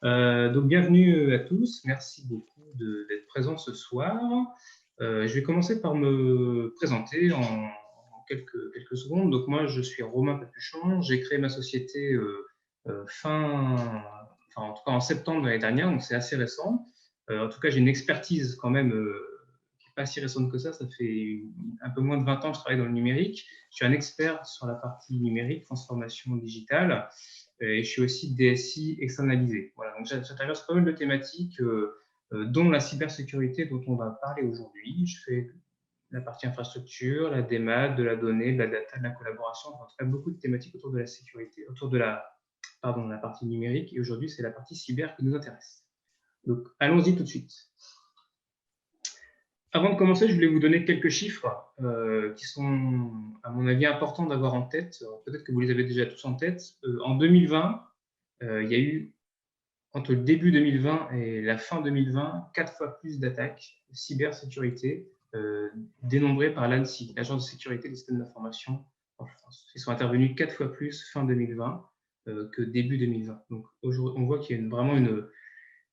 Donc, bienvenue à tous. Merci beaucoup d'être présents ce soir. Je vais commencer par me présenter en quelques secondes. Donc, moi, je suis Romain Papuchon. J'ai créé ma société en tout cas en septembre de l'année dernière, donc c'est assez récent. En tout cas, j'ai une expertise quand même qui n'est pas si récente que ça. Ça fait un peu moins de 20 ans que je travaille dans le numérique. Je suis un expert sur la partie numérique, transformation digitale. Et je suis aussi DSI externalisé. Voilà, donc j'interviens sur pas mal de thématiques, dont la cybersécurité dont on va parler aujourd'hui. Je fais la partie infrastructure, la démat, de la donnée, de la data, de la collaboration, en tout cas beaucoup de thématiques autour de la sécurité, autour de la partie numérique. Et aujourd'hui, c'est la partie cyber qui nous intéresse. Donc, allons-y tout de suite. Avant de commencer, je voulais vous donner quelques chiffres qui sont, à mon avis, importants d'avoir en tête. Peut-être que vous les avez déjà tous en tête. En 2020, il y a eu, entre le début 2020 et la fin 2020, 4 fois plus d'attaques de cybersécurité dénombrées par l'ANSSI, l'Agence de sécurité des systèmes d'information en France. Ils sont intervenus 4 fois plus fin 2020 que début 2020. Donc, on voit qu'il y a vraiment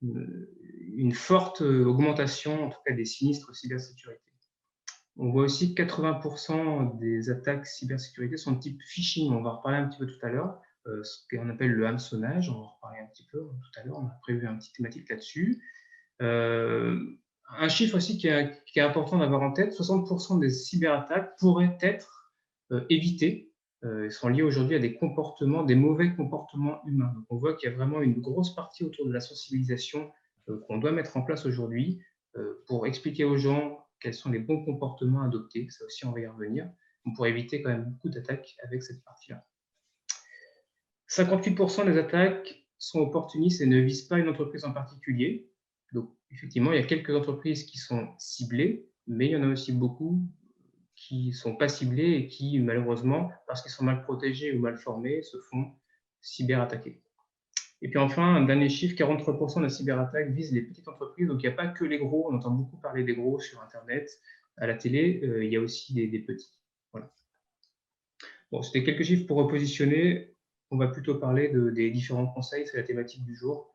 une forte augmentation, en tout cas, des sinistres cybersécurité. On voit aussi que 80% des attaques cybersécurité sont de type phishing. On va en reparler un petit peu tout à l'heure. Ce qu'on appelle le hameçonnage, on va en reparler un petit peu tout à l'heure. On a prévu un petit thématique là-dessus. Un chiffre aussi qui est important d'avoir en tête, 60% des cyberattaques pourraient être évitées. Ils sont liés aujourd'hui à des comportements, des mauvais comportements humains. Donc on voit qu'il y a vraiment une grosse partie autour de la sensibilisation qu'on doit mettre en place aujourd'hui pour expliquer aux gens quels sont les bons comportements à adopter. Ça aussi, on va y revenir. On pourrait éviter quand même beaucoup d'attaques avec cette partie-là. 58% des attaques sont opportunistes et ne visent pas une entreprise en particulier. Donc, effectivement, il y a quelques entreprises qui sont ciblées, mais il y en a aussi beaucoup qui ne sont pas ciblées et qui, malheureusement, parce qu'ils sont mal protégés ou mal formés, se font cyberattaquer. Et puis enfin, un dernier chiffre, 43% de la cyberattaque visent les petites entreprises. Donc, il n'y a pas que les gros. On entend beaucoup parler des gros sur Internet, à la télé. Il y a aussi des petits. Voilà. Bon, c'était quelques chiffres pour repositionner. On va plutôt parler des différents conseils. C'est la thématique du jour.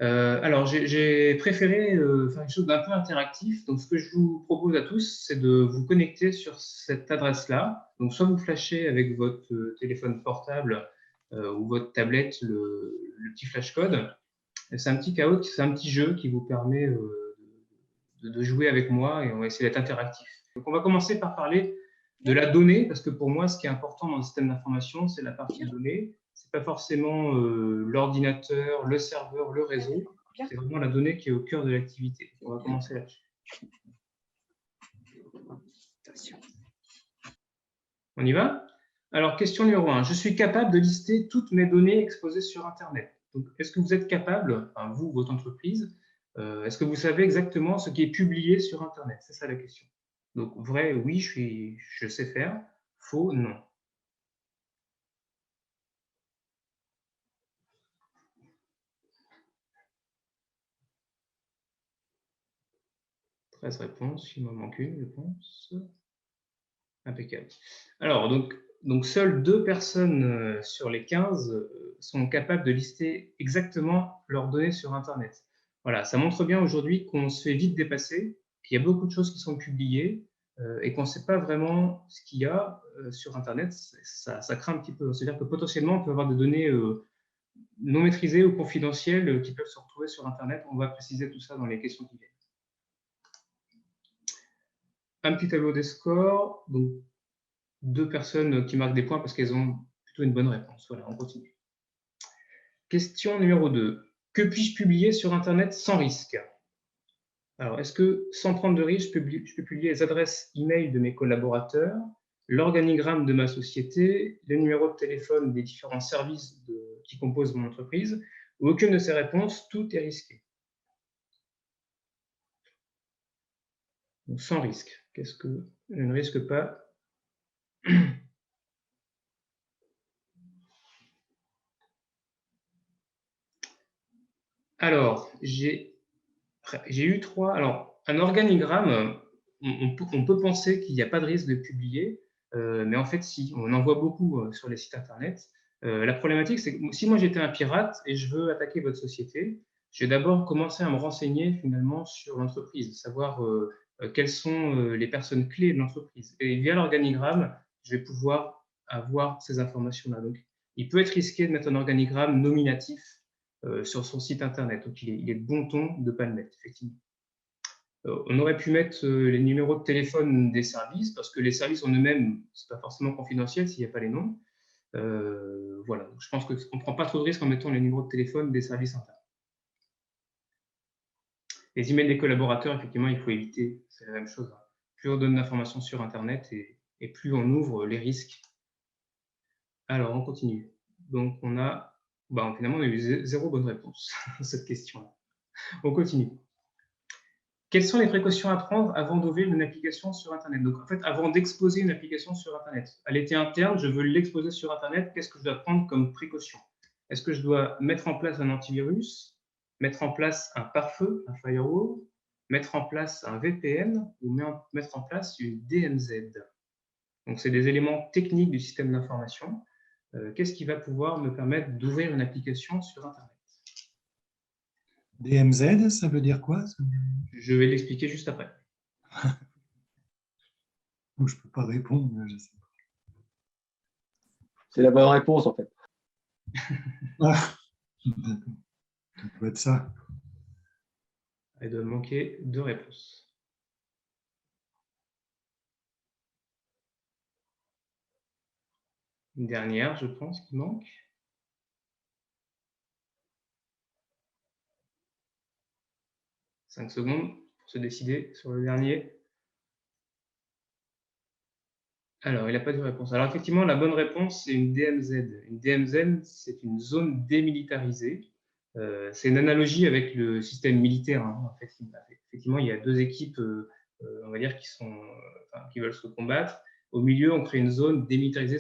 Alors, j'ai préféré faire quelque chose d'un peu interactif. Donc, ce que je vous propose à tous, c'est de vous connecter sur cette adresse-là. Donc, soit vous flashez avec votre téléphone portable ou votre tablette le petit flashcode. C'est un petit jeu qui vous permet de jouer avec moi et on va essayer d'être interactif. Donc, on va commencer par parler de la donnée, parce que pour moi, ce qui est important dans le système d'information, c'est la partie donnée. Ce n'est pas forcément l'ordinateur, le serveur, le réseau. C'est vraiment la donnée qui est au cœur de l'activité. On va commencer là-dessus. On y va? Alors, question numéro 1. Je suis capable de lister toutes mes données exposées sur Internet. Est-ce que vous êtes capable, enfin, vous, votre entreprise, est-ce que vous savez exactement ce qui est publié sur Internet? C'est ça la question. Donc, vrai, oui, je sais faire. Faux, non. « 13 réponses, il m'en manque une, je pense. Impeccable. Alors, donc seules 2 personnes sur les 15 sont capables de lister exactement leurs données sur Internet. Voilà, ça montre bien aujourd'hui qu'on se fait vite dépasser, qu'il y a beaucoup de choses qui sont publiées et qu'on ne sait pas vraiment ce qu'il y a sur Internet. Ça craint un petit peu. C'est-à-dire que potentiellement, on peut avoir des données non maîtrisées ou confidentielles qui peuvent se retrouver sur Internet. On va préciser tout ça dans les questions qui viennent. Un petit tableau des scores. Donc, 2 personnes qui marquent des points parce qu'elles ont plutôt une bonne réponse. Voilà, on continue. Question numéro 2. Que puis-je publier sur Internet sans risque? Alors, est-ce que, sans prendre de risque, je peux publier les adresses e-mail de mes collaborateurs, l'organigramme de ma société, les numéros de téléphone des différents services qui composent mon entreprise? Ou aucune de ces réponses, tout est risqué. Donc, sans risque. Qu'est-ce que je ne risque pas? Alors, j'ai eu 3. Alors, un organigramme, on peut penser qu'il n'y a pas de risque de publier, mais en fait, si. On en voit beaucoup sur les sites Internet. La problématique, c'est que si moi j'étais un pirate et je veux attaquer votre société, je vais d'abord commencer à me renseigner finalement sur l'entreprise, savoir quelles sont les personnes clés de l'entreprise. Et via l'organigramme, je vais pouvoir avoir ces informations-là. Donc, il peut être risqué de mettre un organigramme nominatif sur son site internet. Donc, il est de bon ton de ne pas le mettre, effectivement. On aurait pu mettre les numéros de téléphone des services, parce que les services en eux-mêmes, ce n'est pas forcément confidentiel s'il n'y a pas les noms. Voilà, donc, je pense qu'on ne prend pas trop de risques en mettant les numéros de téléphone des services internes. Les emails des collaborateurs, effectivement, il faut éviter, c'est la même chose. Plus on donne d'informations sur Internet et plus on ouvre les risques. Alors, on continue. Donc, finalement, on a eu 0 bonne réponse à cette question-là. On continue. Quelles sont les précautions à prendre avant d'ouvrir une application sur Internet? Donc, en fait, avant d'exposer une application sur Internet, elle était interne, je veux l'exposer sur Internet, qu'est-ce que je dois prendre comme précaution? Est-ce que je dois mettre en place un antivirus, mettre en place un pare-feu, un firewall, mettre en place un VPN ou mettre en place une DMZ? Donc, c'est des éléments techniques du système d'information. Qu'est-ce qui va pouvoir me permettre d'ouvrir une application sur Internet? DMZ, ça veut dire quoi? Je vais l'expliquer juste après. Je ne peux pas répondre. Je sais pas. C'est la bonne réponse, en fait. Ah, ça doit être ça. Il doit manquer 2 réponses. Une dernière, je pense, qui manque. 5 secondes pour se décider sur le dernier. Alors, il n'a pas de réponse. Alors, effectivement, la bonne réponse, c'est une DMZ. Une DMZ, c'est une zone démilitarisée. C'est une analogie avec le système militaire. En fait, effectivement, il y a 2 équipes, on va dire, qui veulent se combattre. Au milieu, on crée une zone démilitarisée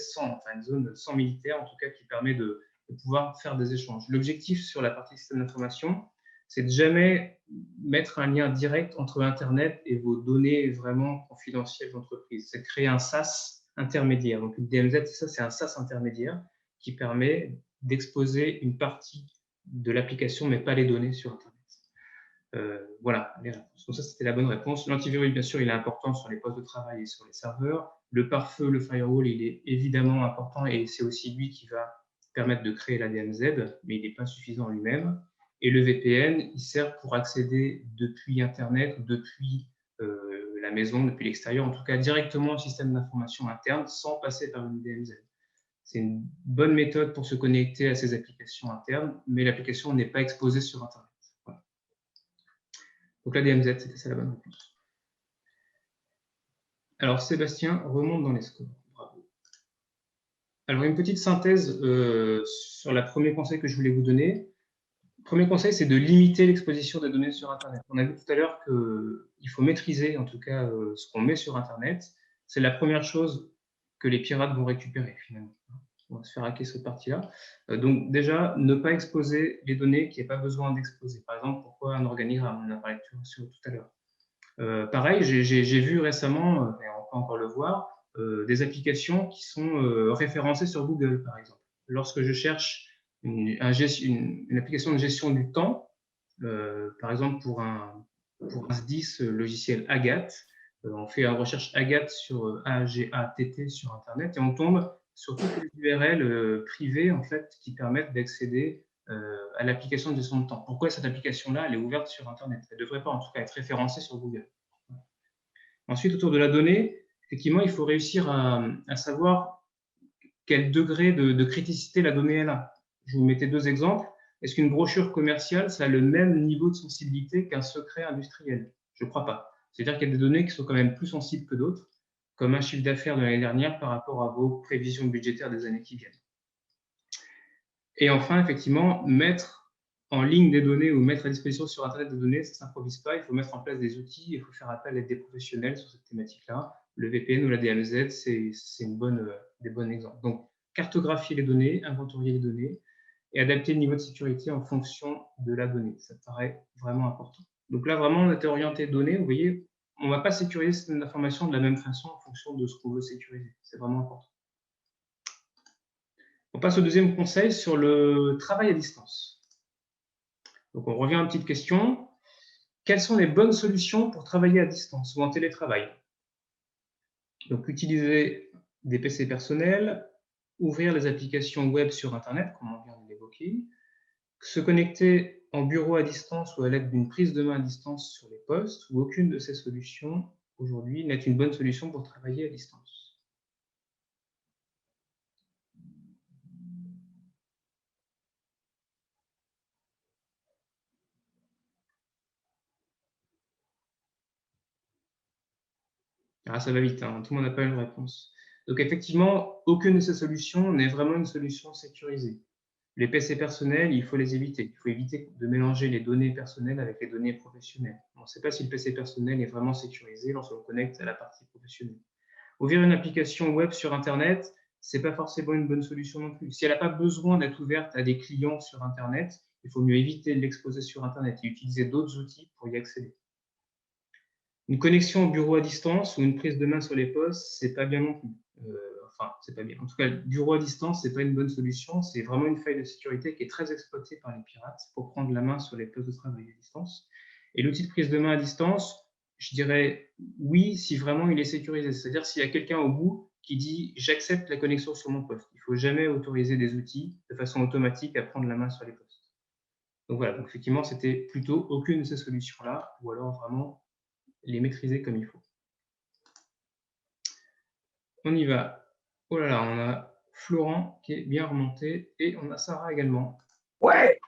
une zone sans militaire, en tout cas, qui permet de pouvoir faire des échanges. L'objectif sur la partie système d'information, c'est de jamais mettre un lien direct entre Internet et vos données vraiment confidentielles d'entreprise. C'est de créer un SaaS intermédiaire. Donc, une DMZ, c'est un SaaS intermédiaire qui permet d'exposer une partie de l'application, mais pas les données sur Internet. Voilà les réponses. Donc ça, c'était la bonne réponse. L'antivirus, bien sûr, il est important sur les postes de travail et sur les serveurs. Le pare-feu, le firewall, il est évidemment important et c'est aussi lui qui va permettre de créer la DMZ, mais il n'est pas suffisant lui-même. Et le VPN, il sert pour accéder depuis Internet, depuis la maison, depuis l'extérieur, en tout cas directement au système d'information interne, sans passer par une DMZ. C'est une bonne méthode pour se connecter à ces applications internes, mais l'application n'est pas exposée sur Internet. Voilà. Donc la DMZ, c'était ça la bonne réponse. Alors Sébastien remonte dans les scores. Bravo. Alors une petite synthèse sur le premier conseil que je voulais vous donner. Le premier conseil, c'est de limiter l'exposition des données sur Internet. On a vu tout à l'heure qu'il faut maîtriser en tout cas ce qu'on met sur Internet. C'est la première chose que les pirates vont récupérer finalement. On va se faire hacker cette partie-là. Donc déjà, ne pas exposer les données qu'il n'y a pas besoin d'exposer. Par exemple, pourquoi un organigramme? On en a parlé tout à l'heure. Pareil, j'ai vu récemment, et on peut encore le voir, des applications qui sont référencées sur Google, par exemple. Lorsque je cherche une application de gestion du temps, par exemple pour un SDIS logiciel Agathe, on fait une recherche Agathe sur AGATT sur Internet et on tombe sur toutes les URL privées en fait, qui permettent d'accéder à l'application de gestion de temps. Pourquoi cette application-là, elle est ouverte sur Internet? Elle ne devrait pas en tout cas être référencée sur Google. Ensuite, autour de la donnée, effectivement, il faut réussir à savoir quel degré de criticité la donnée elle a. Je vous mettais 2 exemples. Est-ce qu'une brochure commerciale, ça a le même niveau de sensibilité qu'un secret industriel? Je ne crois pas. C'est-à-dire qu'il y a des données qui sont quand même plus sensibles que d'autres, comme un chiffre d'affaires de l'année dernière par rapport à vos prévisions budgétaires des années qui viennent. Et enfin, effectivement, mettre en ligne des données ou mettre à disposition sur Internet des données, ça ne s'improvise pas. Il faut mettre en place des outils, il faut faire appel à des professionnels sur cette thématique-là. Le VPN ou la DMZ, c'est des bons exemples. Donc, cartographier les données, inventorier les données et adapter le niveau de sécurité en fonction de la donnée. Ça paraît vraiment important. Donc là, vraiment, on était orienté données. Vous voyez, on ne va pas sécuriser cette information de la même façon en fonction de ce qu'on veut sécuriser. C'est vraiment important. On passe au deuxième conseil sur le travail à distance. Donc, on revient à une petite question. Quelles sont les bonnes solutions pour travailler à distance ou en télétravail? Donc, utiliser des PC personnels, ouvrir les applications web sur Internet, comme on vient de l'évoquer, se connecter en bureau à distance ou à l'aide d'une prise de main à distance sur les postes, ou aucune de ces solutions aujourd'hui n'est une bonne solution pour travailler à distance. Ah, ça va vite, hein, tout le monde n'a pas une réponse. Donc effectivement, aucune de ces solutions n'est vraiment une solution sécurisée. Les PC personnels, il faut les éviter. Il faut éviter de mélanger les données personnelles avec les données professionnelles. On ne sait pas si le PC personnel est vraiment sécurisé lorsqu'on connecte à la partie professionnelle. Ouvrir une application web sur Internet, ce n'est pas forcément une bonne solution non plus. Si elle n'a pas besoin d'être ouverte à des clients sur Internet, il faut mieux éviter de l'exposer sur Internet et utiliser d'autres outils pour y accéder. Une connexion au bureau à distance ou une prise de main sur les postes, c'est pas bien non plus. Enfin, c'est pas bien. En tout cas, le bureau à distance, c'est pas une bonne solution. C'est vraiment une faille de sécurité qui est très exploitée par les pirates pour prendre la main sur les postes de travail à distance. Et l'outil de prise de main à distance, je dirais oui si vraiment il est sécurisé. C'est-à-dire s'il y a quelqu'un au bout qui dit j'accepte la connexion sur mon poste. Il ne faut jamais autoriser des outils de façon automatique à prendre la main sur les postes. Donc voilà, donc effectivement, c'était plutôt aucune de ces solutions-là, ou alors vraiment les maîtriser comme il faut. On y va. Oh là là, on a Florent qui est bien remonté et on a Sarah également. Ouais.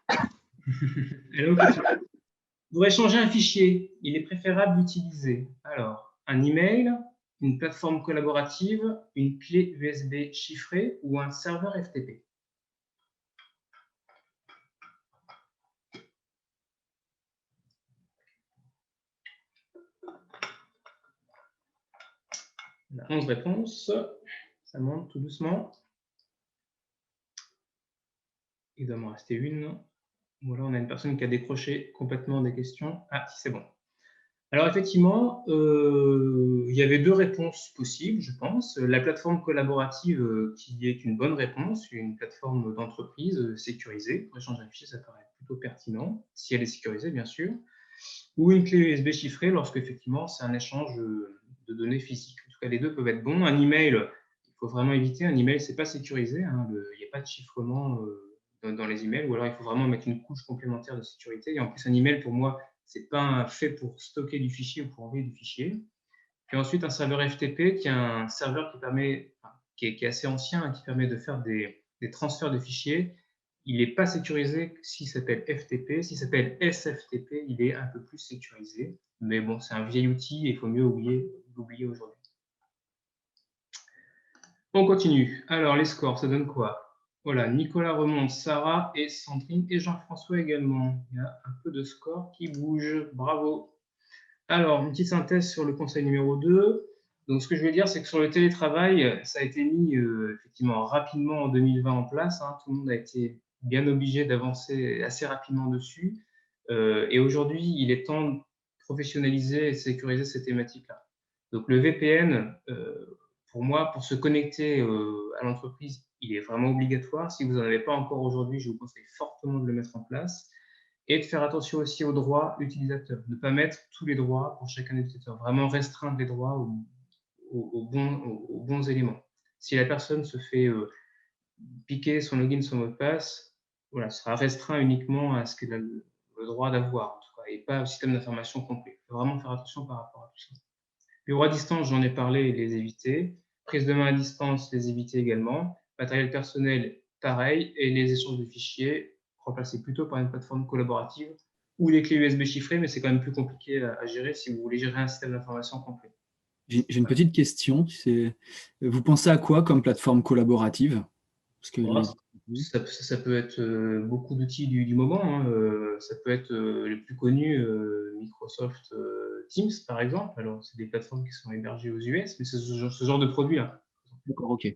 Hello, pour échanger un fichier, il est préférable d'utiliser alors un email, une plateforme collaborative, une clé USB chiffrée ou un serveur FTP. On a 11 réponses. Ça monte tout doucement. Il doit m'en rester une. Voilà, on a une personne qui a décroché complètement des questions. Ah, si, c'est bon. Alors effectivement, il y avait deux réponses possibles, je pense. La plateforme collaborative qui est une bonne réponse, une plateforme d'entreprise sécurisée. Pour échanger un fichier, ça paraît plutôt pertinent, si elle est sécurisée, bien sûr. Ou une clé USB chiffrée, lorsque effectivement c'est un échange de données physiques. En tout cas, les deux peuvent être bons. Un email, il faut vraiment éviter. Un email, c'est pas sécurisé. Hein, il n'y a pas de chiffrement dans les emails, ou alors il faut vraiment mettre une couche complémentaire de sécurité. Et en plus, un email, pour moi, c'est pas fait pour stocker du fichier ou pour envoyer du fichier. Puis ensuite, un serveur FTP, qui est un serveur qui est assez ancien, qui permet de faire des transferts de fichiers. Il n'est pas sécurisé s'il s'appelle FTP. S'il s'appelle SFTP, il est un peu plus sécurisé. Mais bon, c'est un vieil outil et il faut mieux l'oublier aujourd'hui. On continue. Alors, les scores, ça donne quoi? Voilà, Nicolas remonte, Sarah et Sandrine et Jean-François également. Il y a un peu de score qui bouge. Bravo. Alors, une petite synthèse sur le conseil numéro 2. Donc, ce que je veux dire, c'est que sur le télétravail, ça a été mis effectivement rapidement en 2020 en place. Hein. Tout le monde a été bien obligé d'avancer assez rapidement dessus. Et aujourd'hui, il est temps de professionnaliser et de sécuriser ces thématiques-là. Donc, le VPN, pour moi, pour se connecter à l'entreprise, il est vraiment obligatoire. Si vous n'en avez pas encore aujourd'hui, je vous conseille fortement de le mettre en place. Et de faire attention aussi aux droits utilisateurs. Ne pas mettre tous les droits pour chacun des utilisateurs. Vraiment restreindre les droits aux bons éléments. Si la personne se fait piquer son login, son mot de passe, voilà, ce sera restreint uniquement à ce qu'elle a le droit d'avoir, en tout cas, et pas au système d'information complet. Il faut vraiment faire attention par rapport à tout ça. Bureau à distance, j'en ai parlé, et les éviter. Prise de main à distance, les éviter également. Matériel personnel, pareil. Et les échanges de fichiers, remplacer plutôt par une plateforme collaborative ou les clés USB chiffrées, mais c'est quand même plus compliqué à gérer si vous voulez gérer un système d'information complet. J'ai une petite question. Vous pensez à quoi comme plateforme collaborative? Parce que ça peut être beaucoup d'outils du moment. Hein. Ça peut être les plus connus, Microsoft Teams, par exemple. Alors, c'est des plateformes qui sont hébergées aux US, mais c'est ce genre de produit-là. D'accord, ok.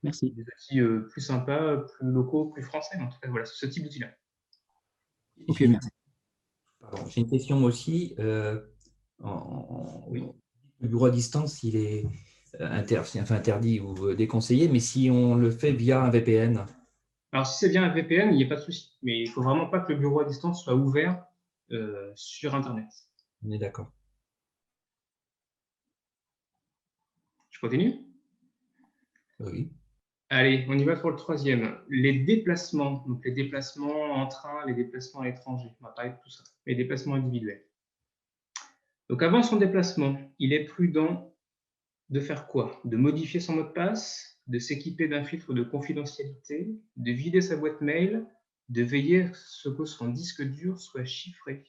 Merci. Des outils plus sympas, plus locaux, plus français. En tout cas, voilà, ce type d'outil-là. Ok, merci. J'ai une question moi aussi. Oui. Le bureau à distance, il est interdit ou déconseillé, mais si on le fait via un VPN? Alors, si c'est bien un VPN, il n'y a pas de souci. Mais il ne faut vraiment pas que le bureau à distance soit ouvert sur Internet. On est d'accord. Je continue? Oui. Allez, on y va pour le troisième. Les déplacements. Donc, les déplacements en train, les déplacements à l'étranger. On va parler de tout ça. Les déplacements individuels. Donc, avant son déplacement, il est prudent de faire quoi? De modifier son mot de passe, de s'équiper d'un filtre de confidentialité, de vider sa boîte mail, de veiller à ce que son disque dur soit chiffré.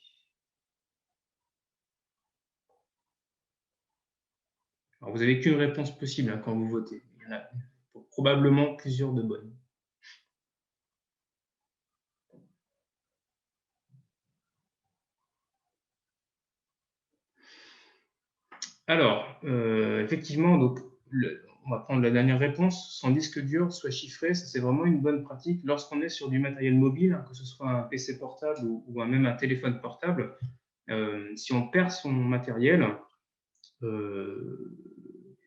Alors, vous n'avez qu'une réponse possible hein, quand vous votez. Il y en a probablement plusieurs de bonnes. Alors, effectivement, donc, on va prendre la dernière réponse. Son disque dur soit chiffré, ça c'est vraiment une bonne pratique lorsqu'on est sur du matériel mobile, hein, que ce soit un PC portable ou même un téléphone portable. Si on perd son matériel,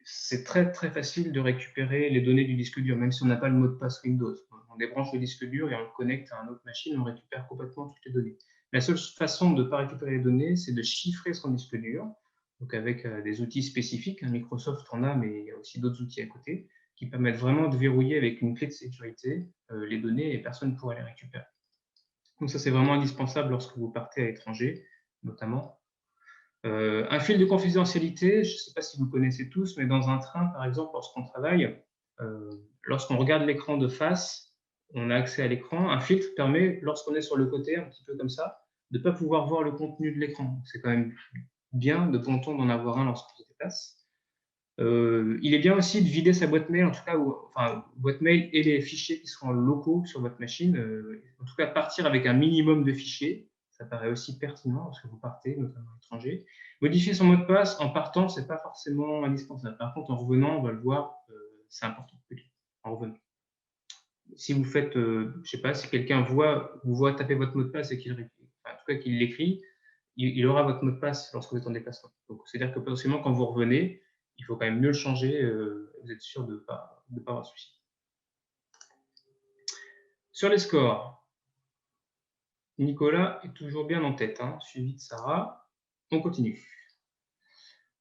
c'est très très facile de récupérer les données du disque dur, même si on n'a pas le mot de passe Windows. On débranche le disque dur et on le connecte à une autre machine, on récupère complètement toutes les données. La seule façon de ne pas récupérer les données, c'est de chiffrer son disque dur, donc avec des outils spécifiques. Microsoft en a, mais il y a aussi d'autres outils à côté, qui permettent vraiment de verrouiller avec une clé de sécurité les données et personne ne pourra les récupérer. Donc ça, c'est vraiment indispensable lorsque vous partez à l'étranger, notamment. Un fil de confidentialité, je ne sais pas si vous connaissez tous, mais dans un train, par exemple, lorsqu'on travaille, lorsqu'on regarde l'écran de face, on a accès à l'écran. Un filtre permet, lorsqu'on est sur le côté, un petit peu comme ça, de ne pas pouvoir voir le contenu de l'écran. C'est quand même bien de temps en temps d'en avoir un lorsqu'on se déplace. Il est bien aussi de vider sa boîte mail, en tout cas, boîte mail et les fichiers qui seront locaux sur votre machine. En tout cas, partir avec un minimum de fichiers, ça paraît aussi pertinent lorsque vous partez, notamment à l'étranger. Modifier son mot de passe en partant, ce n'est pas forcément indispensable. Par contre, en revenant, on va le voir, c'est important, en revenant. Si vous faites, je ne sais pas, si quelqu'un vous voit taper votre mot de passe et qu'il l'écrit, il aura votre mot de passe lorsque vous êtes en déplacement. Donc, c'est-à-dire que potentiellement, quand vous revenez, il faut quand même mieux le changer, vous êtes sûr de ne pas avoir de souci. Sur les scores, Nicolas est toujours bien en tête, hein, suivi de Sarah. On continue.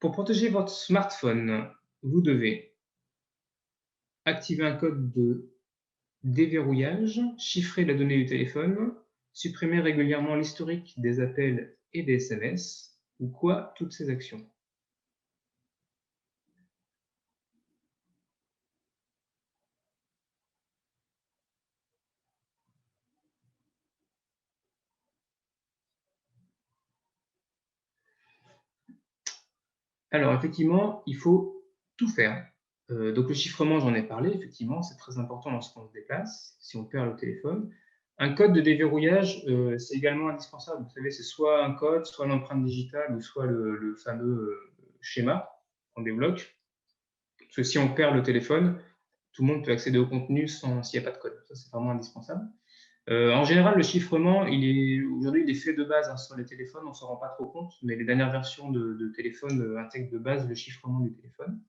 Pour protéger votre smartphone, vous devez activer un code de déverrouillage, chiffrer la donnée du téléphone, supprimer régulièrement l'historique des appels et des SMS, ou quoi, toutes ces actions. Alors, effectivement, il faut tout faire. Donc, le chiffrement, j'en ai parlé, effectivement, c'est très important lorsqu'on se déplace, si on perd le téléphone. Un code de déverrouillage, c'est également indispensable. Vous savez, c'est soit un code, soit l'empreinte digitale, ou soit le fameux schéma qu'on débloque. Parce que si on perd le téléphone, tout le monde peut accéder au contenu s'il n'y a pas de code. Ça, c'est vraiment indispensable. En général, le chiffrement, aujourd'hui, il est fait de base hein, sur les téléphones, on ne s'en rend pas trop compte, mais les dernières versions de téléphone intègrent de base le chiffrement du téléphone.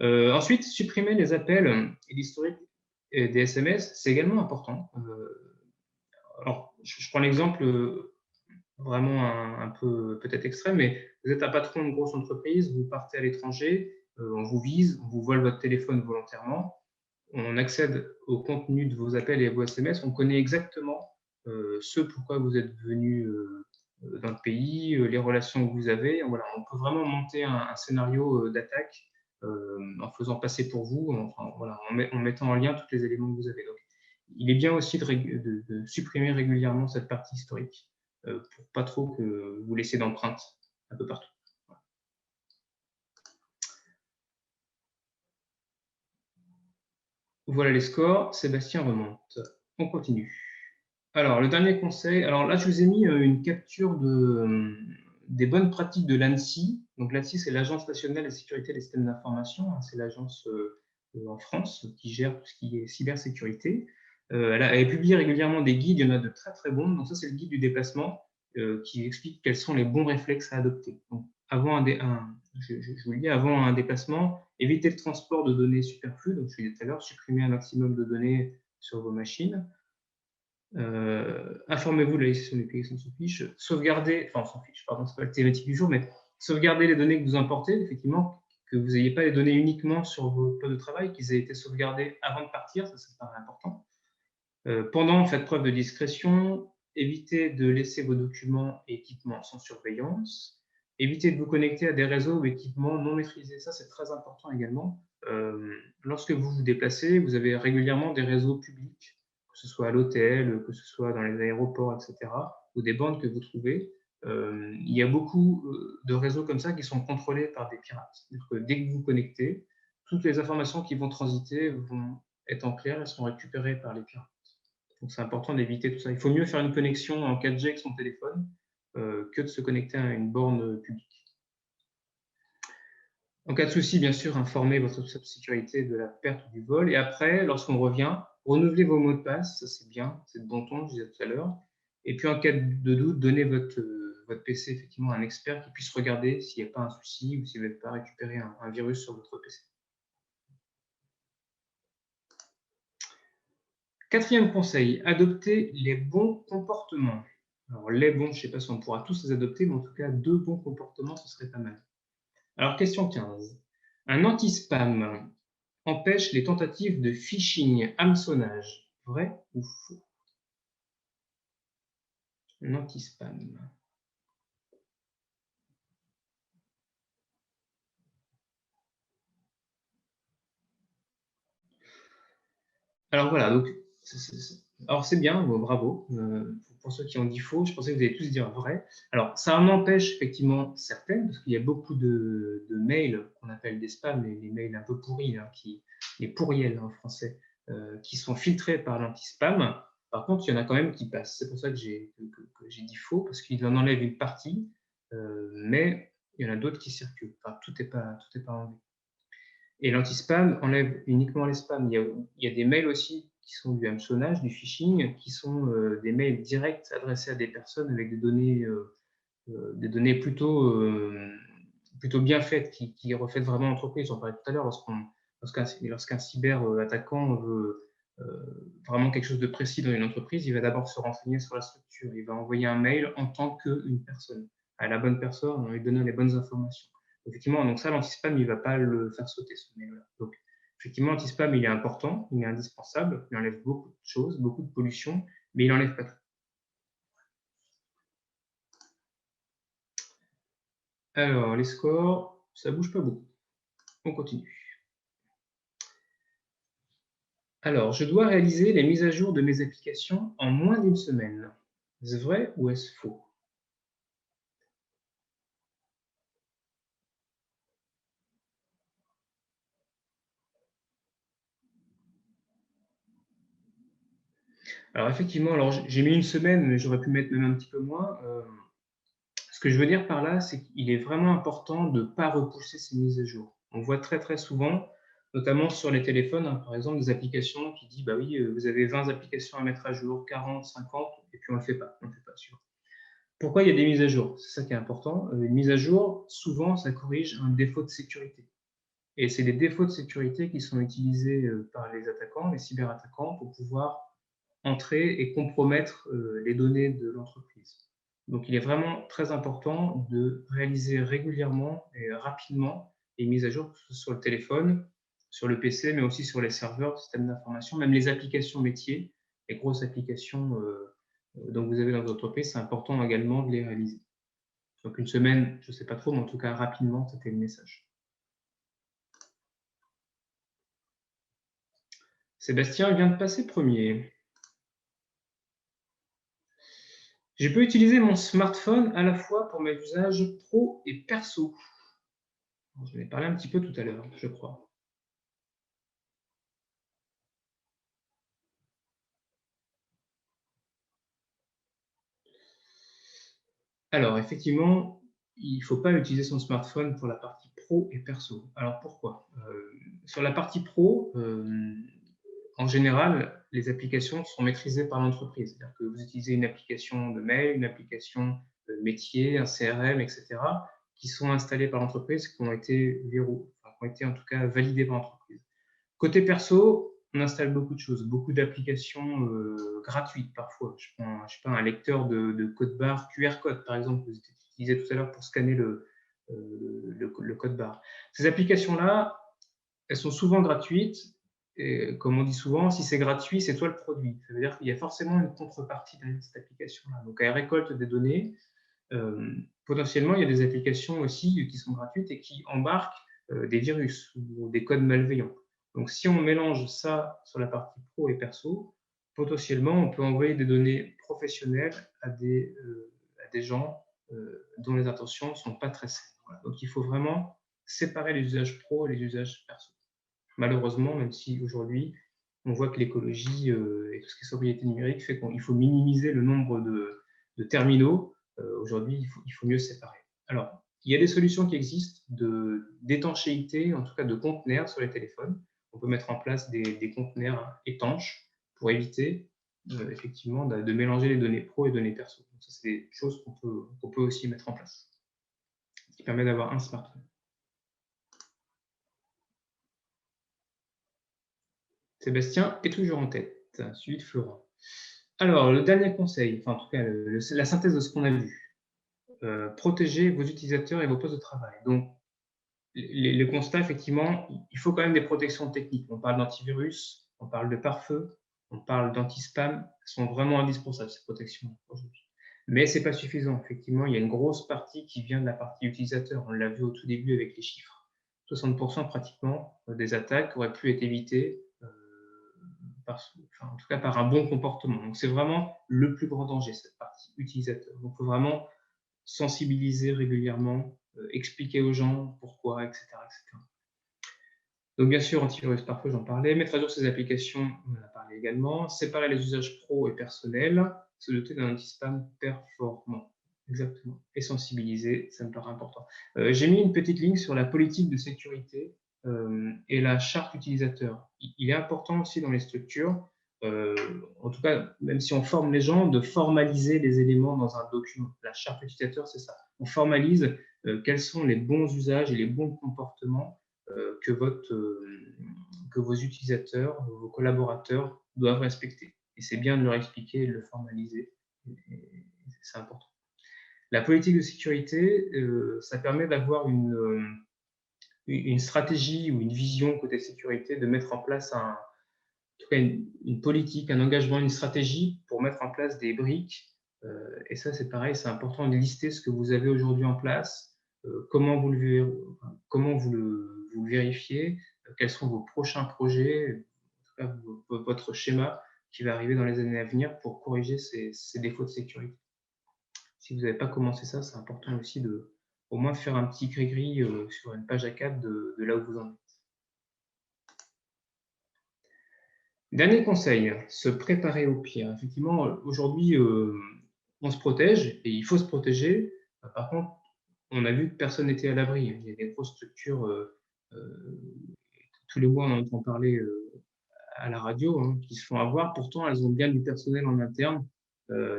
Ensuite, supprimer les appels et l'historique des SMS, c'est également important. Alors, je prends l'exemple vraiment un peu peut-être extrême, mais vous êtes un patron d'une grosse entreprise, vous partez à l'étranger, on vous vise, on vous vole votre téléphone volontairement, on accède au contenu de vos appels et vos SMS, on connaît exactement ce pourquoi vous êtes venu dans le pays, les relations que vous avez. Voilà, on peut vraiment monter un scénario d'attaque en faisant passer pour vous, en mettant en lien tous les éléments que vous avez. Donc, il est bien aussi de supprimer régulièrement cette partie historique pour pas trop que vous laissiez d'empreintes un peu partout. Voilà les scores. Sébastien remonte. On continue. Alors, le dernier conseil. Alors là, je vous ai mis une capture des bonnes pratiques de l'ANSSI. Donc, l'ANSSI, c'est l'Agence nationale de sécurité des systèmes d'information. C'est l'agence en France qui gère tout ce qui est cybersécurité. Elle publie régulièrement des guides. Il y en a de très, très bons. Donc, ça, c'est le guide du déplacement qui explique quels sont les bons réflexes à adopter. Donc, je vous le dis, avant un déplacement, évitez le transport de données superflues. Donc, je l'ai dit tout à l'heure, supprimez un maximum de données sur vos machines. Informez-vous de la législation des pays qui s'en fiche. Sauvegardez, enfin, on s'en fiche, pardon, c'est pas la thématique du jour, mais sauvegardez les données que vous importez, effectivement, que vous n'ayez pas les données uniquement sur vos postes de travail, qu'ils aient été sauvegardés avant de partir, ça paraît important. Pendant, faites preuve de discrétion, évitez de laisser vos documents et équipements sans surveillance, évitez de vous connecter à des réseaux ou équipements non maîtrisés, ça c'est très important également. Lorsque vous vous déplacez, vous avez régulièrement des réseaux publics, que ce soit à l'hôtel, que ce soit dans les aéroports, etc., ou des bandes que vous trouvez. Il y a beaucoup de réseaux comme ça qui sont contrôlés par des pirates. C'est-à-dire que dès que vous vous connectez, toutes les informations qui vont transiter vont être en clair, elles seront récupérées par les pirates. Donc c'est important d'éviter tout ça. Il faut mieux faire une connexion en 4G avec son téléphone que de se connecter à une borne publique. En cas de souci, bien sûr, informez votre responsable de sécurité de la perte du vol. Et après, lorsqu'on revient, renouvelez vos mots de passe, ça c'est bien, c'est de bon ton, je disais tout à l'heure. Et puis en cas de doute, donnez votre PC effectivement à un expert qui puisse regarder s'il n'y a pas un souci ou si vous n'avez pas récupéré un virus sur votre PC. Quatrième conseil, adoptez les bons comportements. Alors les bons, je ne sais pas si on pourra tous les adopter, mais en tout cas 2 bons comportements, ce serait pas mal. Alors question 15. Un anti-spam empêche les tentatives de phishing, hameçonnage. Vrai ou faux? Un anti-spam. Alors voilà, donc alors c'est bien, bravo. Pour ceux qui ont dit faux, je pensais que vous allez tous dire vrai. Alors ça en empêche effectivement certaines, parce qu'il y a beaucoup de mails qu'on appelle des spams, les mails un peu pourris, hein, les pourriels en français, qui sont filtrés par l'anti-spam. Par contre, il y en a quand même qui passent. C'est pour ça que j'ai dit faux, parce qu'il en enlève une partie, mais il y en a d'autres qui circulent. Enfin, tout n'est pas enlevé. Et l'anti-spam enlève uniquement les spams. Il y a des mails aussi qui sont du hameçonnage, du phishing, qui sont des mails directs adressés à des personnes avec des données plutôt bien faites, qui reflètent vraiment l'entreprise. On parlait tout à l'heure, lorsqu'un cyber-attaquant veut vraiment quelque chose de précis dans une entreprise, il va d'abord se renseigner sur la structure. Il va envoyer un mail en tant qu'une personne, à la bonne personne, en lui donnant les bonnes informations. Effectivement, donc ça, l'anti-spam, il ne va pas le faire sauter, ce mail-là. Donc, effectivement, l'anti-spam, il est important, il est indispensable, il enlève beaucoup de choses, beaucoup de pollution, mais il n'enlève pas tout. Alors, les scores, ça ne bouge pas beaucoup. On continue. Alors, je dois réaliser les mises à jour de mes applications en moins d'une semaine. Est-ce vrai ou est-ce faux? Alors, effectivement, j'ai mis une semaine, mais j'aurais pu mettre même un petit peu moins. Ce que je veux dire par là, c'est qu'il est vraiment important de ne pas repousser ces mises à jour. On voit très très souvent, notamment sur les téléphones, hein, par exemple, des applications qui disent bah oui, vous avez 20 applications à mettre à jour, 40, 50, et puis on ne le fait pas, on ne fait pas sûr. Pourquoi il y a des mises à jour? C'est ça qui est important. Une mise à jour, souvent, ça corrige un défaut de sécurité. Et c'est les défauts de sécurité qui sont utilisés par les attaquants, les cyberattaquants, pour pouvoir entrer et compromettre les données de l'entreprise. Donc, il est vraiment très important de réaliser régulièrement et rapidement les mises à jour, que ce soit sur le téléphone, sur le PC, mais aussi sur les serveurs, le système d'information, même les applications métiers, les grosses applications dont vous avez dans votre entreprise, c'est important également de les réaliser. Donc, une semaine, je ne sais pas trop, mais en tout cas, rapidement, c'était le message. Sébastien vient de passer premier. Je peux utiliser mon smartphone à la fois pour mes usages pro et perso. J'en ai parlé un petit peu tout à l'heure, je crois. Alors, effectivement, il ne faut pas utiliser son smartphone pour la partie pro et perso. Alors, pourquoi? Sur la partie pro, en général, les applications sont maîtrisées par l'entreprise. C'est-à-dire que vous utilisez une application de mail, une application de métier, un CRM, etc., qui sont installés par l'entreprise, qui ont été en tout cas validés par l'entreprise. Côté perso, on installe beaucoup de choses, beaucoup d'applications gratuites parfois. Je prends, je sais pas, un lecteur de code barre QR code, par exemple, que vous utilisez tout à l'heure pour scanner le code barre. Ces applications-là, elles sont souvent gratuites. Et comme on dit souvent, si c'est gratuit, c'est toi le produit. Ça veut dire qu'il y a forcément une contrepartie derrière cette application-là. Donc, elle récolte des données. Potentiellement, il y a des applications aussi qui sont gratuites et qui embarquent des virus ou des codes malveillants. Donc, si on mélange ça sur la partie pro et perso, potentiellement, on peut envoyer des données professionnelles à des gens dont les intentions ne sont pas très saines. Voilà. Donc, il faut vraiment séparer les usages pro et les usages perso. Malheureusement, même si aujourd'hui, on voit que l'écologie et tout ce qui est sobriété numérique fait qu'il faut minimiser le nombre de terminaux. Aujourd'hui, il faut mieux séparer. Alors, il y a des solutions qui existent d'étanchéité, en tout cas de conteneurs sur les téléphones. On peut mettre en place des conteneurs étanches pour éviter effectivement de mélanger les données pro et données perso. Donc, ça, c'est des choses qu'on peut aussi mettre en place, ce qui permet d'avoir un smartphone. Sébastien est toujours en tête, suivi de Florent. Alors, le dernier conseil, enfin en tout cas la synthèse de ce qu'on a vu, protéger vos utilisateurs et vos postes de travail. Donc, le constat, effectivement, il faut quand même des protections techniques. On parle d'antivirus, on parle de pare-feu, on parle d'anti-spam, elles sont vraiment indispensables ces protections aujourd'hui. Mais ce n'est pas suffisant, effectivement, il y a une grosse partie qui vient de la partie utilisateur. On l'a vu au tout début avec les chiffres. 60% pratiquement des attaques auraient pu être évitées en tout cas par un bon comportement. Donc, c'est vraiment le plus grand danger, cette partie utilisateur. Donc, il faut vraiment sensibiliser régulièrement, expliquer aux gens pourquoi, etc., etc. Donc, bien sûr, antivirus, parfois j'en parlais. Mettre à jour ces applications, on en a parlé également. Séparer les usages pro et personnels. Se doter d'un anti-spam performant. Exactement. Et sensibiliser, ça me paraît important. J'ai mis une petite ligne sur la politique de sécurité et la charte utilisateur. Il est important aussi dans les structures, en tout cas, même si on forme les gens, de formaliser les éléments dans un document. La charte utilisateur, c'est ça. On formalise quels sont les bons usages et les bons comportements que vos utilisateurs, vos collaborateurs doivent respecter. Et c'est bien de leur expliquer et de le formaliser. C'est important. La politique de sécurité, ça permet d'avoir une stratégie ou une vision côté sécurité, de mettre en place en tout cas une politique, un engagement, une stratégie pour mettre en place des briques. Et ça, c'est pareil, c'est important de lister ce que vous avez aujourd'hui en place, comment vous le vérifiez, quels sont vos prochains projets, en tout cas votre schéma qui va arriver dans les années à venir pour corriger ces défauts de sécurité. Si vous n'avez pas commencé ça, c'est important aussi de au moins faire un petit gris-gris sur une page A4 de là où vous en êtes. Dernier conseil, se préparer au pire. Effectivement, aujourd'hui, on se protège et il faut se protéger. Par contre, on a vu que personne n'était à l'abri. Il y a des grosses structures, tous les mois on entend parler à la radio, hein, qui se font avoir. Pourtant, elles ont bien du personnel en interne,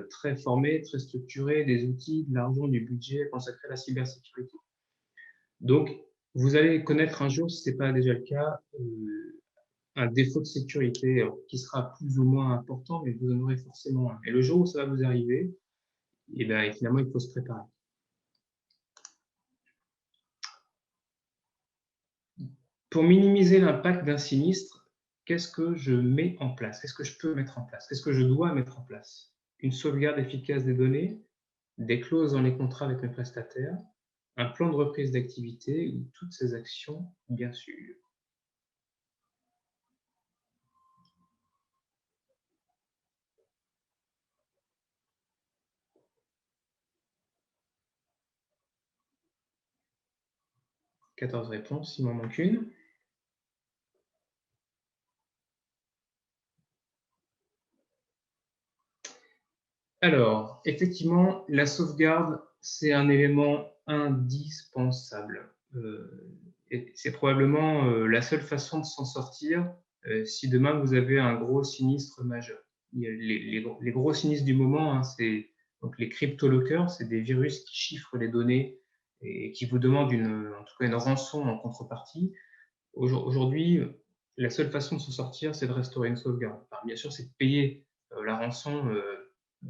très formé, très structuré, des outils, de l'argent, du budget consacré à la cybersécurité. Donc, vous allez connaître un jour, si ce n'est pas déjà le cas, un défaut de sécurité qui sera plus ou moins important, mais vous en aurez forcément un. Et le jour où ça va vous arriver, et bien, finalement, il faut se préparer. Pour minimiser l'impact d'un sinistre, qu'est-ce que je mets en place? Qu'est-ce que je peux mettre en place? Qu'est-ce que je dois mettre en place? Une sauvegarde efficace des données, des clauses dans les contrats avec mes prestataires, un plan de reprise d'activité ou toutes ces actions, bien sûr. « 14 réponses, il m'en manque une. Alors, effectivement, la sauvegarde, c'est un élément indispensable. C'est probablement la seule façon de s'en sortir si demain vous avez un gros sinistre majeur. Les gros sinistres du moment, hein, c'est donc les cryptolockers, c'est des virus qui chiffrent les données et qui vous demande en tout cas une rançon en contrepartie, aujourd'hui, la seule façon de se sortir, c'est de restaurer une sauvegarde. Alors, bien sûr, c'est de payer la rançon